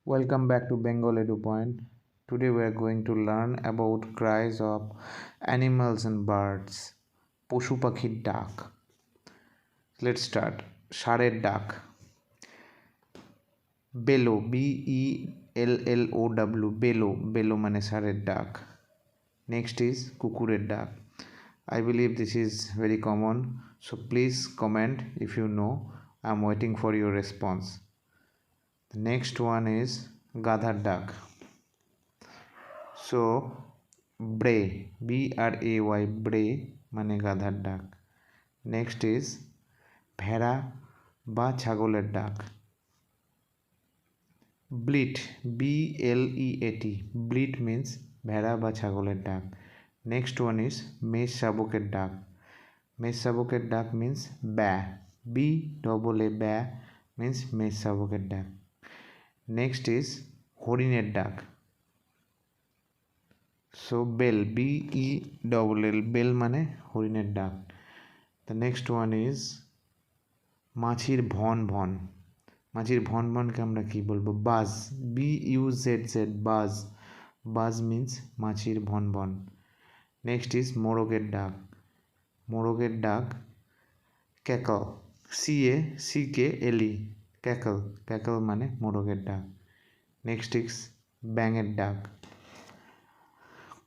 Welcome back to Bengal. Today we are going to learn about cries of animals and birds. পশু পাখির ডাক. Let's start. ষাঁড়ের ডাক. Below, BELLOW, below, below মানে ষাঁড়ের ডাক. Next is কুকুরের ডাক. I believe this is very common, so please comment if you know. I'm waiting for your response. The next one is গাধার ডাক. So bray, BRAY, bray মানে গাধার ডাক. Next is ভেড়া বা ছাগলের ডাক. bleat, BLEAT, bleat means ভেড়া বা ছাগলের ডাক. Next one is মেষ শাবকের ডাক. মেষ শাবকের ডাক means ব্যা, BAA, ব্যা means মেষ শাবকের ডাক. Next is হরিণের ডাক. So bell, BELL, bell মানে হরিণের ডাক. The next one is মাছির ভন ভন. মাছির ভন ভনকে আমরা কি বলবো? বাজ, BUZZ, বাজ, বাজ means মাছির ভন ভন. Next is মোরগের ডাক. মোরগের ডাক ক্যাকল, CACKLE, ক্যাকল, ক্যাকল মানে মোরগের ডাক. নেক্সট ইজ ব্যাঙের ডাক.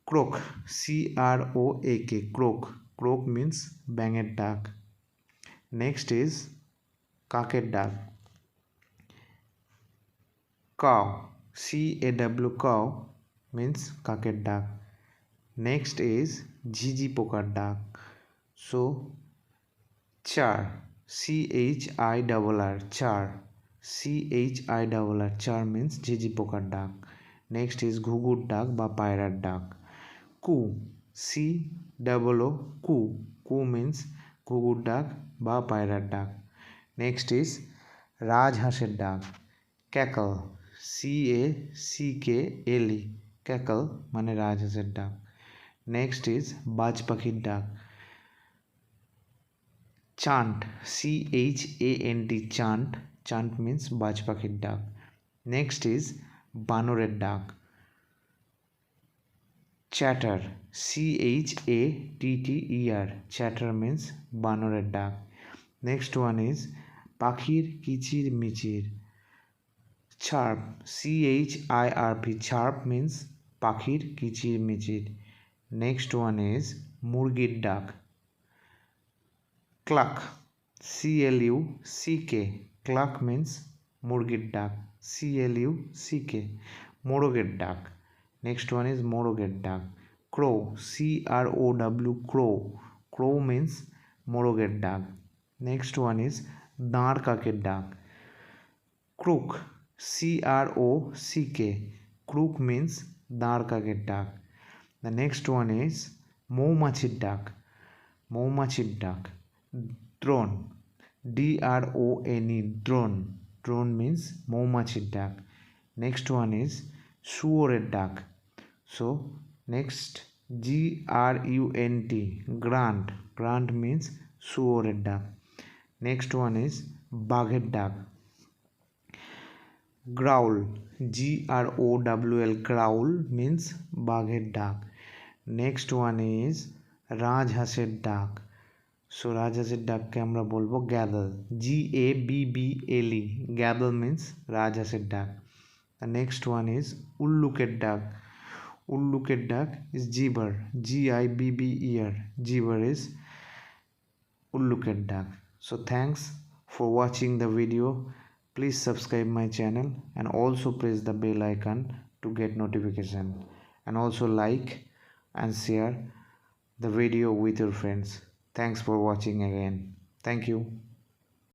ক্রোক, CROAK, ক্রোক, ক্রোক মিন্স ব্যাঙের ডাক. নেক্সট ইজ কাকের ডাক. কাউ, CAW, কাউ মিন্স কাকের ডাক. নেক্সট ইজ ঝিঝি পোকার ডাক. সো চার, CHIRR, চার, CHIRR, চার মিন্স ঝিঝি পোকার ডাক. নেক্সট ইজ ঘুঘুর ডাক বা পায়রার ডাক. কু, COO, কু, কু মিন্স ঘুঘুর ডাক বা পায়রার ডাক. নেক্সট ইজ রাজহাঁসের ডাক. ক্যাকল, CACKLE, ক্যাকল মানে রাজহাঁসের ডাক. নেক্সট ইজ বাজ পাখির ডাক. Chant, CHANT, chant, chant means বাজ পাখির ডাক. নেক্সট ইজ বানরের ডাক. চ্যাটার, CHATTER, চ্যাটার মিন্স বানরের ডাক. নেক্সট ওয়ান ইজ পাখির কিচির মিচির. চার্প, CHIRP, চার্প মিন্স পাখির কিচির মিচির. নেক্সট ওয়ান ইজ মুরগির ডাক. ক্লাক, CLUCK, ক্লাক মিন্স মুরগির ডাক, CLUCK. মোরগের ডাক. নেক্সট ওয়ান ইজ মোরগের ডাক. ক্রো, CROW, ক্রো, ক্রো মিন্স মোরগের ডাক. নেক্সট ওয়ান ইজ দাঁড় কাকের ডাক. ক্রুক, CROCK, ক্রুক মিন্স দাঁড় কাকের ডাক. দ্য নেক্সট ওয়ান ইজ মৌমাছির ডাক. মৌমাছির ডাক. Drone, DRONE, drone, drone means মৌমাছির ডাক. নেক্সট ওয়ান ইজ শুয়োরের ডাক. So next GRUNT, grunt, grunt means শুয়োরের ডাক. নেক্সট ওয়ান ইজ বাঘের ডাক. গ্রাউল, GROWL, গ্রাউল মিন্স বাঘের ডাক. নেক্সট ওয়ান ইজ রাজহাঁসের ডাক. সো রাজহাঁসের ডাককে আমরা বলবো গ্যাদল, GABBLE, গ্যাদল মিন্স রাজহাঁসের ডাক. নেক্সট ওয়ান ইজ উল্লুকের ডাক. উল্লুকের ডাক is gibber, GIBBER, gibber is উল্লুকের ডাক. So thanks for watching the video. Please subscribe my channel and also press the bell icon to get notification, and also like and share the video with your friends. Thanks for watching again. Thank you.